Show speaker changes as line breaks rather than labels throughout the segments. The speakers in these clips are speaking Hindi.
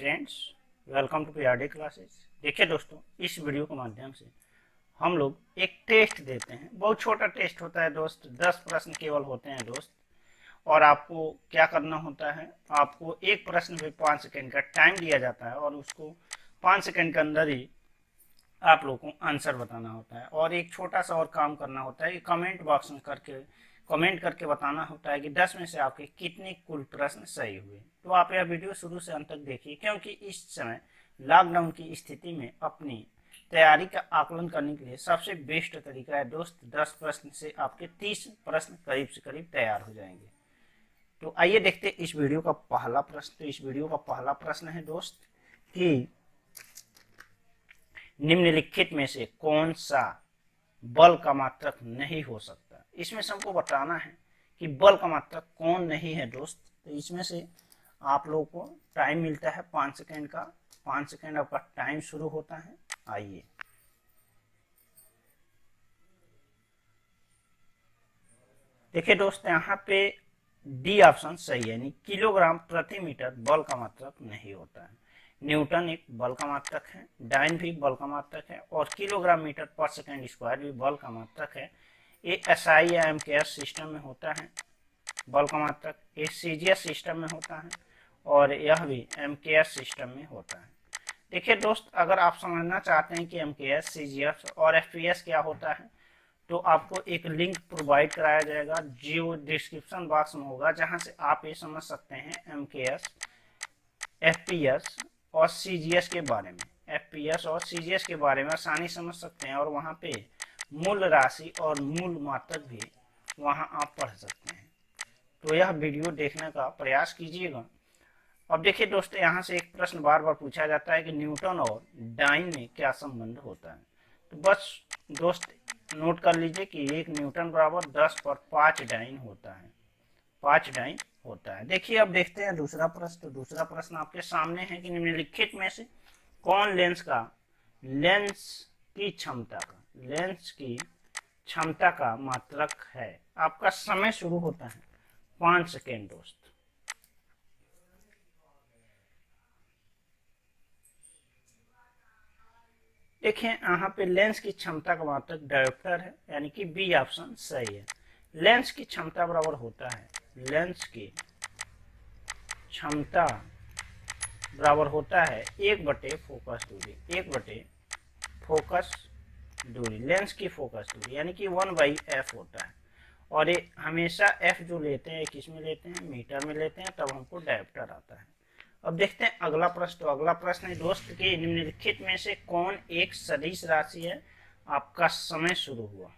Friends, welcome to PRD classes. देखिए दोस्तों, इस वीडियो के माध्यम से हम लोग एक टेस्ट देते हैं। बहुत छोटा टेस्ट होता है दोस्त, 10 प्रश्न केवल होते हैं दोस्त। और आपको क्या करना होता है, आपको एक प्रश्न पे 5 सेकंड का टाइम दिया जाता है और उसको 5 सेकंड के अंदर ही आप लोगों को आंसर बताना होता है। और एक छोटा सा और काम करना होता है कि कमेंट बॉक्स में कमेंट करके बताना होता है कि 10 में से आपके कितने कुल प्रश्न सही हुए। तो आप यह वीडियो शुरू से अंत तक देखिए, क्योंकि इस समय लॉकडाउन की स्थिति में अपनी तैयारी का आकलन करने के लिए सबसे बेस्ट तरीका है दोस्त, 10 प्रश्न से आपके 30 प्रश्न करीब से करीब तैयार हो जाएंगे। तो आइए देखते हैं इस वीडियो का पहला प्रश्न। तो इस वीडियो का पहला प्रश्न है दोस्त कि निम्नलिखित में से कौन सा बल का मात्रक नहीं हो सकता। इसमें से हमको बताना है कि बल का मात्रक कौन नहीं है दोस्त। तो इसमें से आप लोगों को टाइम मिलता है 5 सेकंड का। 5 सेकंड आपका टाइम शुरू होता है। आइए, देखिए दोस्त, यहाँ पे डी ऑप्शन सही है, यानी किलोग्राम प्रति मीटर बल का मात्रक नहीं होता है। न्यूटन एक बल का मात्रक है, डाइन भी बल का मात्रक है, और किलोग्राम मीटर पर सेकंड स्क्वायर भी बल का मात्रक है। ये एसआई या एमकेएस सिस्टम में होता है बल का मात्रक, ये सीजीएस सिस्टम में होता है, और यह भी एमकेएस सिस्टम में होता है। देखिए दोस्त, अगर आप समझना चाहते हैं कि एमकेएस, सीजीएस और एफपीएस क्या होता है, तो आपको एक लिंक प्रोवाइड कराया जाएगा जो डिस्क्रिप्शन बॉक्स में होगा, जहां से आप ये समझ सकते हैं एमकेएस, एफपीएस और सीजीएस के बारे में। एफपीएस और सीजीएस के बारे में आसानी समझ सकते हैं, और वहां पे मूल राशि और मूल मात्रक भी वहां आप पढ़ सकते हैं। तो यह वीडियो देखने का प्रयास कीजिएगा। अब देखिए दोस्तों, यहाँ से एक प्रश्न बार बार पूछा जाता है कि न्यूटन और डाइन में क्या संबंध होता है। तो बस दोस्त नोट कर लीजिए कि 1 न्यूटन बराबर 10 पर 5 डाइन होता है। 5 डाइन होता है। देखिए, अब देखते हैं दूसरा प्रश्न। तो दूसरा प्रश्न आपके सामने है कि निम्नलिखित में से कौन लेंस की क्षमता का मात्रक है। आपका समय शुरू होता है 5 सेकेंड दोस्त। देखिए, यहाँ पे लेंस की क्षमता का मात्रक डायोप्टर है, यानी कि बी ऑप्शन सही है। लेंस की क्षमता बराबर होता है, लेंस की क्षमता बराबर होता है 1/फोकस दूरी, 1/फोकस दूरी, लेंस की फोकस दूरी, यानी कि 1/f होता है। और ये हमेशा f जो लेते हैं किस में लेते हैं, मीटर में लेते हैं, तब हमको डायोप्टर आता है। अब देखते हैं अगला प्रश्न। तो अगला प्रश्न है दोस्त कि निम्नलिखित में से कौन एक सदिश राशि है। आपका समय शुरू हुआ।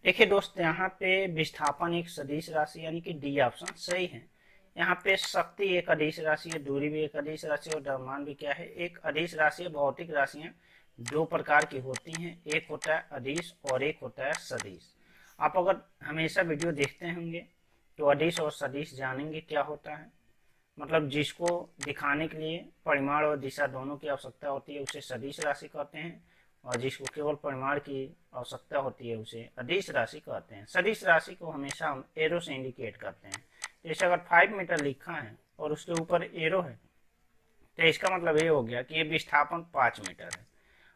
देखिए दोस्त, यहाँ पे विस्थापन एक सदिश राशि, यानी कि डी ऑप्शन सही है। यहाँ पे शक्ति एक अदिश राशि है, दूरी भी एक अदिश राशि है, और द्रव्यमान भी क्या है, एक अदिश राशि है। भौतिक राशियां 2 प्रकार की होती हैं, एक होता है अदिश और एक होता है सदिश। आप अगर हमेशा वीडियो देखते होंगे तो अदिश और सदिश जानेंगे क्या होता है। मतलब जिसको दिखाने के लिए परिमाण और दिशा दोनों की आवश्यकता होती है उसे सदिश राशि कहते हैं, और जिसको केवल परिमाण की आवश्यकता होती है उसे अदिश राशि कहते हैं। सदिश राशि को हमेशा हम एरो से इंडिकेट करते हैं। जैसे अगर 5 मीटर लिखा है और उसके ऊपर एरो है, तो इसका मतलब ये हो गया कि ये विस्थापन 5 मीटर है।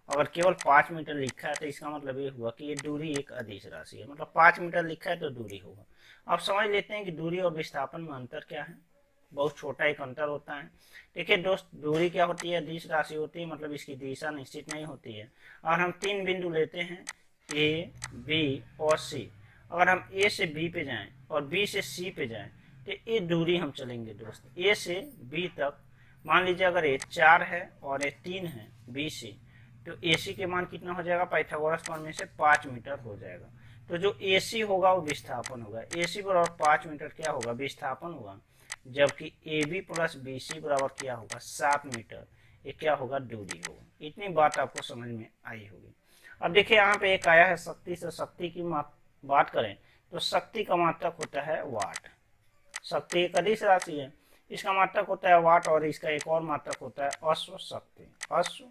अगर केवल 5 मीटर लिखा है तो इसका मतलब ये हुआ कि ये दूरी एक अदिश राशि है। मतलब 5 मीटर लिखा है तो दूरी होगा। अब समझ लेते हैं कि दूरी और विस्थापन में अंतर क्या है। बहुत छोटा एक अंतर होता है। देखिए दोस्त, दूरी क्या होती है, अदिश राशि होती है, मतलब इसकी दिशा निश्चित नहीं होती है। और हम 3 बिंदु लेते हैं, ए, बी और सी। अगर हम ए से बी पे जाएं और बी से सी पे जाएं तो ये दूरी हम चलेंगे दोस्त, ए से बी तक। मान लीजिए अगर ये 4 है और ये 3 है बी सी, तो AC के मान कितना हो जाएगा, पाइथागोरस प्रमेय से 5 मीटर हो जाएगा। तो जो AC होगा वो विस्थापन होगा। AC बराबर 5 मीटर क्या होगा, विस्थापन होगा। जबकि AB प्लस BC बराबर क्या होगा, 7 मीटर। ये क्या होगा, दूरी होगा। इतनी बात आपको समझ में आई होगी। अब देखिए, यहाँ पे एक आया है शक्ति से। शक्ति की बात करें तो शक्ति का मात्रक होता है वाट। शक्ति एक अदिश राशि है, इसका मात्रक होता है वाट, और इसका एक और मात्रक होता है अश्व शक्ति। अश्व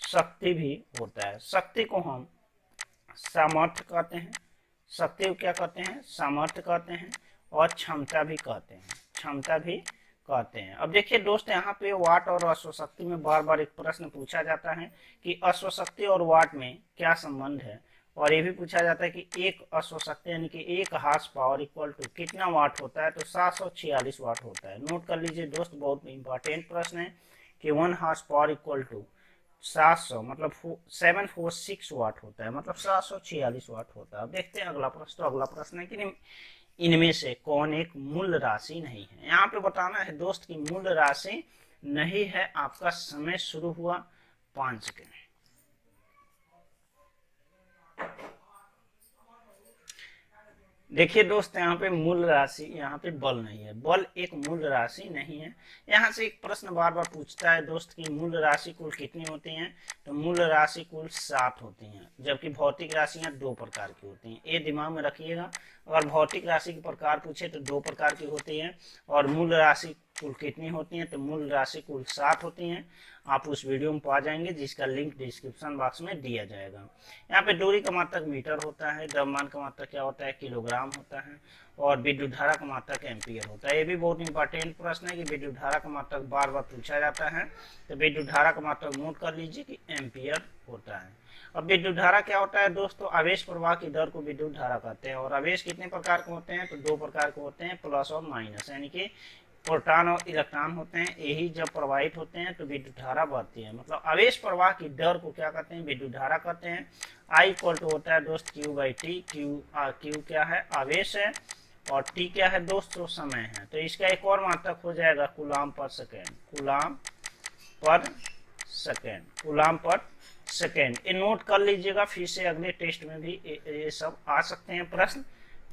शक्ति भी होता है। शक्ति को हम सामर्थ्य कहते हैं, शक्ति को क्या कहते हैं, सामर्थ्य कहते हैं, और क्षमता भी कहते हैं, क्षमता भी कहते हैं। अब देखिए दोस्त, यहाँ पे वाट और अश्वशक्ति में बार बार एक प्रश्न पूछा जाता है कि अश्वशक्ति और वाट में क्या संबंध है, और ये भी पूछा जाता है कि एक अश्वशक्ति यानी कि एक हार्स पावर इक्वल टू कितना वाट होता है, तो 746 वाट होता है। नोट कर लीजिए दोस्त, बहुत इंपॉर्टेंट प्रश्न है कि 1 हार्स पावर इक्वल टू 700 मतलब 746 वाट होता है, मतलब 746 वाट होता है। अब देखते हैं अगला प्रश्न। तो अगला प्रश्न है कि इनमें से कौन एक मूल राशि नहीं है। यहाँ पे बताना है दोस्त की मूल राशि नहीं है। आपका समय शुरू हुआ 5 सेकेंड। देखिए दोस्त, यहाँ पे मूल राशि, यहाँ पे बल नहीं है, बल एक मूल राशि नहीं है। यहाँ से एक प्रश्न बार बार पूछता है दोस्त की मूल राशि कुल कितनी होती हैं, तो मूल राशि कुल 7 होती हैं, जबकि भौतिक राशियाँ 2 प्रकार की होती हैं। ये दिमाग में रखिएगा, अगर भौतिक राशि के प्रकार पूछे तो 2 प्रकार की होती है, और मूल राशि कुल कितनी होती हैं, तो मूल राशि कुल 7 होती हैं। आप उस वीडियो में पा जाएंगे जिसका लिंक डिस्क्रिप्शन बॉक्स में दिया जाएगा। यहाँ पे दूरी का मात्रक मीटर होता है, द्रव्यमान का मात्रक क्या होता है, किलोग्राम होता है, और विद्युत धारा का मात्रक एम्पियर होता है। ये भी बहुत इंपॉर्टेंट प्रश्न है कि विद्युत धारा का मात्रक बार बार पूछा जाता है, तो विद्युत धारा का मात्रक नोट कर लीजिए कि एम्पियर होता है। अब विद्युत धारा क्या होता है दोस्तों, आवेश प्रवाह की दर को विद्युत धारा कहते हैं। और आवेश कितने प्रकार के होते हैं, तो 2 प्रकार के होते हैं, प्लस और माइनस, यानी कि प्रोटॉन और इलेक्ट्रॉन होते हैं। यही जब प्रवाहित होते हैं तो विद्युत धारा बढ़ती है। मतलब आवेश प्रवाह की दर को क्या कहते हैं, विद्युत धारा कहते हैं। आई इक्वल टू होता है दोस्त Q/T। क्यू क्या है, आवेश है, और टी क्या है दोस्तों, समय है। तो इसका एक और मात्रक हो जाएगा कूलाम पर सेकेंड, कूलाम पर सेकेंड, कूलाम पर सेकेंड। ये नोट कर लीजिएगा, फिर से अगले टेस्ट में भी ये सब आ सकते हैं प्रश्न।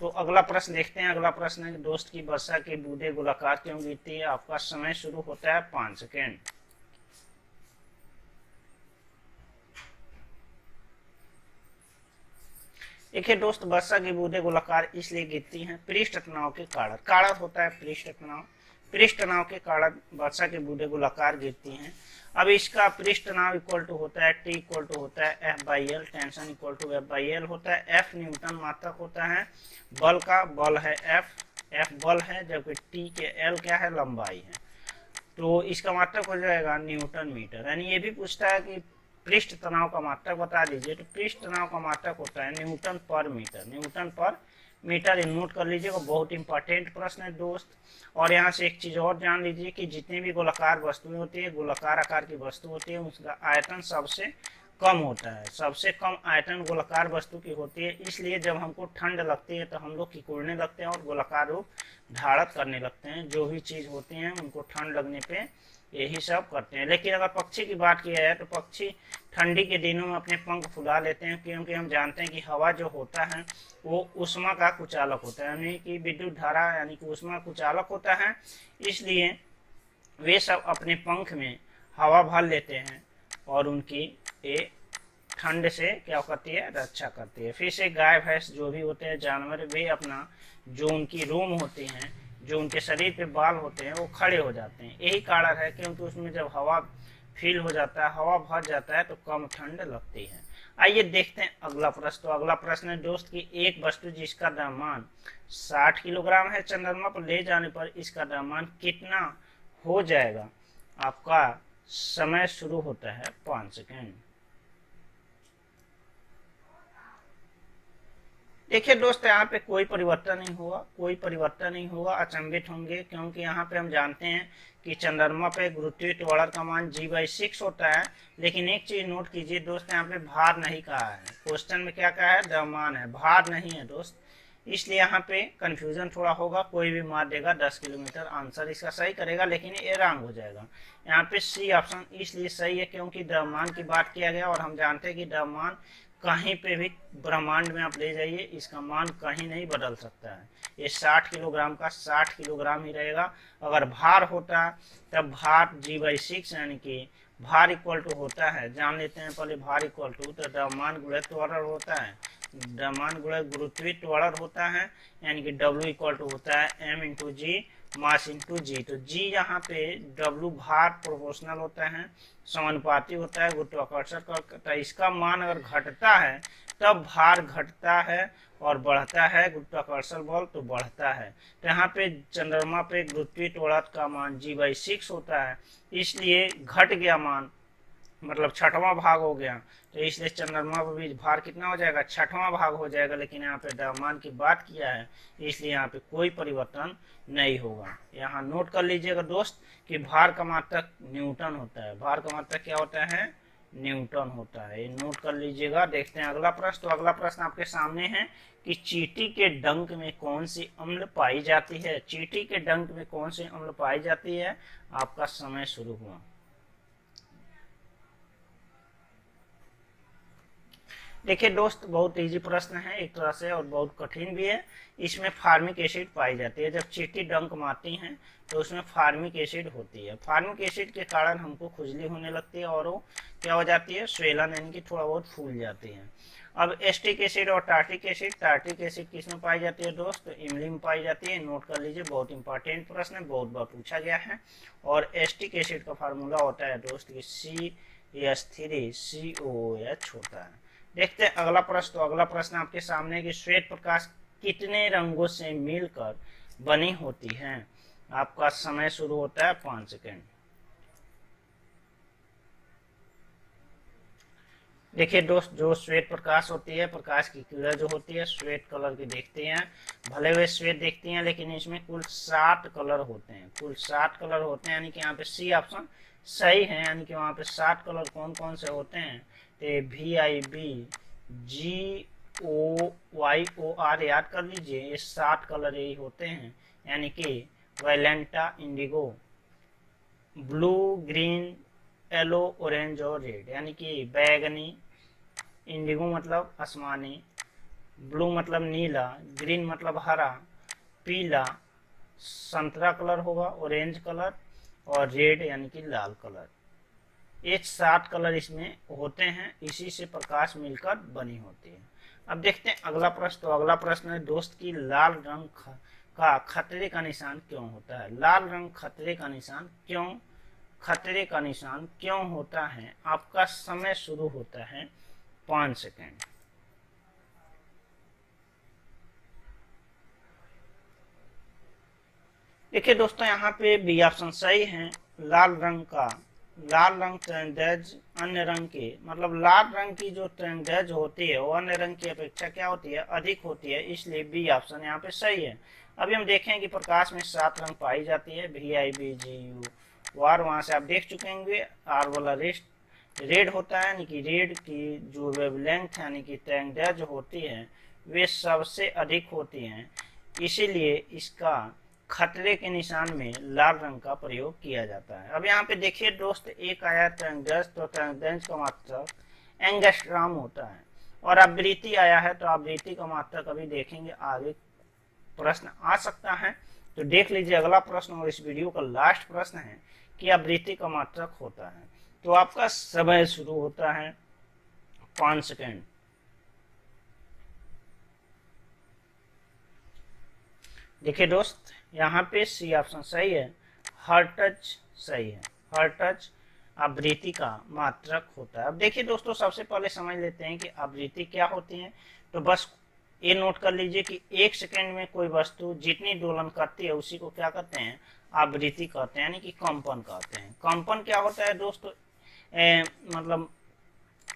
तो अगला प्रश्न देखते हैं। अगला प्रश्न है दोस्त की वर्षा की बूंदें गोलाकार क्यों गिरती है। आपका समय शुरू होता है 5 सेकेंड। देखिए दोस्त, वर्षा की बूंदें गोलाकार इसलिए गिरती हैं पृष्ठ तनाव के कारण। कारण होता है पृष्ठ तनाव, पृष्ठ तनाव के कारण वर्षा की बूंदें गोलाकार गिरती हैं। अब इसका पृष्ठ तनाव इक्वल टू होता है T इक्वल टू होता है F/L, tension equal to F/L होता है। F न्यूटन मात्रक होता है बल का, बल है F बल है, जबकि T के L क्या है, लंबाई है। तो इसका मात्रक हो जाएगा न्यूटन मीटर। यानी ये भी पूछता है कि पृष्ठ तनाव का मात्रक बता दीजिए, तो पृष्ठ तनाव का मात्रक होता है न्यूटन पर मीटर, न्यूटन पर मीटर। नोट कर लीजिएगा, बहुत इंपॉर्टेंट प्रश्न है दोस्त। और यहाँ से एक चीज और जान लीजिए कि जितनी भी गोलाकार वस्तुएं होती है, गोलाकार आकार की वस्तु होती है, उसका आयतन सबसे कम होता है। सबसे कम आयतन गोलाकार वस्तु की होती है। इसलिए जब हमको ठंड लगती है तो हम लोग सिकुड़ने लगते हैं और गोलाकार रूप धारण करने लगते हैं। जो भी चीज होती है उनको ठंड लगने पे यही सब करते हैं। लेकिन अगर पक्षी की बात की जाए तो पक्षी ठंडी के दिनों में अपने पंख फुला लेते हैं, क्योंकि हम जानते हैं कि हवा जो होता है वो ऊष्मा का कुचालक होता है, यानी कि विद्युत धारा यानी कि ऊष्मा कुचालक होता है। इसलिए वे सब अपने पंख में हवा भर लेते हैं और उनकी ये ठंड से क्या करती है, रक्षा करती है। फिर से गाय भैंस जो भी होते हैं जानवर, वे अपना जो उनकी रोम होती हैं, जो उनके शरीर पे बाल होते हैं, वो खड़े हो जाते हैं। यही कारण है क्योंकि उसमें जब हवा फील हो जाता है, हवा भर जाता है, तो कम ठंड लगती है। आइए देखते हैं अगला प्रश्न। तो अगला प्रश्न है दोस्त की एक वस्तु जिसका द्रव्यमान 60 किलोग्राम है, चंद्रमा पर ले जाने पर इसका द्रव्यमान कितना हो जाएगा। आपका समय शुरू होता है 5 सेकेंड। देखिए दोस्त, यहाँ पे कोई परिवर्तन नहीं हुआ, कोई परिवर्तन नहीं हुआ। अचंभित होंगे क्योंकि यहाँ पे हम जानते हैं कि चंद्रमा पे गुरुत्वीय त्वरण का मान G/6 होता है। लेकिन एक चीज नोट कीजिए दोस्त, यहाँ पे भार नहीं कहा है। क्वेश्चन में क्या कहा है, द्रव्यमान है, भार नहीं है दोस्त। इसलिए यहाँ पे कंफ्यूजन थोड़ा होगा। कोई भी मार देगा 10 किलोमीटर, आंसर इसका सही करेगा, लेकिन ये रॉन्ग हो जाएगा। यहाँ पे C ऑप्शन इसलिए सही है क्योंकि द्रव्यमान की बात किया गया, और हम जानते हैं कि द्रव्यमान कहीं पे भी ब्रह्मांड में आप ले जाइए, इसका मान कहीं नहीं बदल सकता है। ये 60 किलोग्राम का 60 किलोग्राम ही रहेगा। अगर भार होता तब भार G/6 यानी कि भार इक्वल टू होता है, जान लेते हैं पहले भार इक्वल टू, तो द्रव्यमान गुणा त्वरण होता है, द्रव्यमान गुणा गुरुत्वीय त्वरण होता है, यानी कि W इक्वल टू होता है M इंटू जी, मास इंटू जी। तो जी यहाँ पे W भार प्रोपोर्शनल होता है, समानुपाती होता है गुरुत्वाकर्षण का। तो इसका मान अगर घटता है तब भार घटता है और बढ़ता है, गुरुत्वाकर्षण बल तो बढ़ता है। तो यहाँ पे चंद्रमा पे गुरुत्वीय त्वरण का मान G/6 होता है, इसलिए घट गया मान, मतलब छठवां भाग हो गया, तो इसलिए चंद्रमा पर भी भार कितना हो जाएगा, छठवां भाग हो जाएगा। लेकिन यहाँ पे द्रव्यमान की बात किया है, इसलिए यहाँ पे कोई परिवर्तन नहीं होगा। यहाँ नोट कर लीजिएगा दोस्त कि भार का मात्रक न्यूटन होता है। भार का मात्रक क्या होता है, न्यूटन होता है, ये नोट कर लीजिएगा। देखते हैं अगला प्रश्न। तो अगला प्रश्न आपके सामने है कि चींटी के डंक में कौन सी अम्ल पाई जाती है। चींटी के डंक में कौन सी अम्ल पाई जाती है। आपका समय शुरू हुआ। देखिए दोस्त, बहुत इजी प्रश्न है एक तरह से और बहुत कठिन भी है। इसमें फार्मिक एसिड पाई जाती है। जब चींटी डंक मारती हैं तो उसमें फार्मिक एसिड होती है। फार्मिक एसिड के कारण हमको खुजली होने लगती है और वो क्या हो जाती है, स्वेलन, यानी कि थोड़ा बहुत फूल जाती है। अब एस्टिक एसिड और टार्टिक एसिड, टार्टिक एसिड किसमें पाई जाती है दोस्त, तो इमली में पाई जाती है। नोट कर लीजिए, बहुत इंपॉर्टेंट प्रश्न है, बहुत बार पूछा गया है। और एस्टिक एसिड का फार्मूला होता है दोस्त कि CH3COOH होता है। देखते हैं अगला प्रश्न। तो अगला प्रश्न आपके सामने कि श्वेत प्रकाश कितने रंगों से मिलकर बनी होती है। आपका समय शुरू होता है 5 सेकेंड। देखिए दोस्त, जो श्वेत प्रकाश होती है, प्रकाश की किरण जो होती है श्वेत कलर की देखते हैं, भले हुए श्वेत देखती हैं, लेकिन इसमें कुल 60 कलर होते हैं। कुल 60 कलर होते हैं, यानी कि यहाँ पे सी ऑप्शन सही है। यानी कि वहाँ पे 60 कलर कौन कौन से होते हैं, तो VIBGOYOR याद कर लीजिए, ये 60 कलर यही होते हैं। यानी कि violet, indigo, blue, green, yellow, orange और रेड। यानी कि बैगनी, इंडिगो मतलब आसमानी, ब्लू मतलब नीला, ग्रीन मतलब हरा, पीला, संतरा कलर होगा, ऑरेंज कलर और रेड यानी कि लाल कलर। एक 60 कलर इसमें होते हैं, इसी से प्रकाश मिलकर बनी होती है। अब देखते हैं अगला प्रश्न। तो अगला प्रश्न है दोस्त की लाल रंग का खतरे का निशान क्यों होता है। लाल रंग खतरे का निशान क्यों होता है। आपका समय शुरू होता है 5 सेकेंड। देखिए दोस्तों, यहाँ पे बी ऑप्शन सही है। लाल रंग तरंगदैर्घ्य अन्य रंग के, मतलब लाल रंग की जो तरंगदैर्घ्य होती है वो अन्य रंग की अपेक्षा क्या होती है, अधिक होती है, इसलिए बी ऑप्शन यहाँ पे सही है। अभी हम देखें कि प्रकाश में 7 रंग पाई जाती है, VIBGU वहां से आप देख चुके होंगे। आर वाला रेड होता है, यानी कि रेड की जो वेवलेंथ यानी कि तरंगदैर्घ्य होती है वे सबसे अधिक होती हैं, इसीलिए इसका खतरे के निशान में लाल रंग का प्रयोग किया जाता है। अब यहाँ पे देखिए दोस्त, एक आया तरंगदैर्घ्य, तो तरंगदैर्घ्य का मात्रक एंगस्ट्रॉम होता है, और आवृत्ति आया है, तो आवृत्ति का मात्रक अभी देखेंगे, आगे प्रश्न आ सकता है। तो देख लीजिए अगला प्रश्न, और इस वीडियो का लास्ट प्रश्न है कि आवृत्ति का मात्रक होता है। तो आपका समय शुरू होता है 5 सेकेंड। देखिए दोस्त, यहाँ पे सी ऑप्शन सही है, हर्ट्ज सही है। हर्ट्ज आवृत्ति का मात्रक होता है। अब देखिए दोस्तों, सबसे पहले समझ लेते हैं कि आवृत्ति क्या होती है। तो बस ये नोट कर लीजिए कि 1 सेकेंड में कोई वस्तु जितनी दोलन करती है उसी को क्या कहते हैं, आवृत्ति कहते हैं, यानी कि कंपन कहते हैं। कंपन क्या होता है दोस्तों, मतलब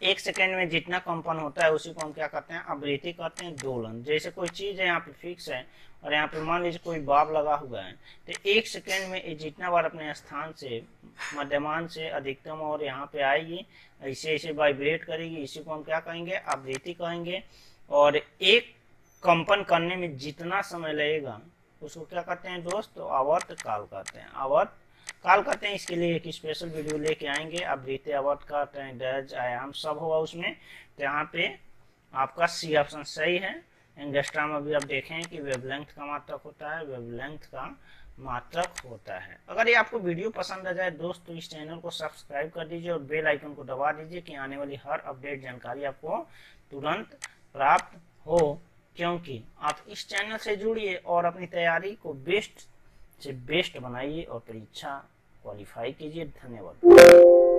1 सेकेंड में जितना कंपन होता है उसी को हम क्या कहते हैं, आवृत्ति कहते हैं, दोलन। जैसे कोई चीज है यहाँ पे फिक्स है और यहाँ पे मान लीजिए कोई बाब लगा हुआ है, तो 1 सेकेंड में जितना बार अपने स्थान से मध्यमान से अधिकतम और यहाँ पे आएगी, ऐसे ऐसे वाइब्रेट करेगी, इसी को हम क्या कहेंगे, आवृत्ति कहेंगे। और एक कंपन करने में जितना समय लगेगा उसको क्या कहते हैं दोस्त, तो आवर्त काल कहते हैं, आवर्त काल कहते हैं। इसके लिए एक स्पेशल वीडियो लेके आएंगे, आवृत्ति, आवर्त काल, तरंगदैर्घ्य, आयाम सब होगा उसमें। तो यहाँ पे आपका सी ऑप्शन सही है। एंगस्ट्रॉम अभी आप देखें कि वेवलेंथ का मात्रक होता है, वेवलेंथ का मात्रक होता है। अगर ये आपको वीडियो पसंद आ जाए दोस्त, तो इस चैनल को सब्सक्राइब कर दीजिए और बेल आइकन को दबा दीजिए कि आने वाली हर अपडेट जानकारी आपको तुरंत प्राप्त हो, क्योंकि आप इस चैनल से जुड़िए और अपनी तैयारी को बेस्ट से बेस्ट बनाइए और परीक्षा क्वालिफाई कीजिए। धन्यवाद।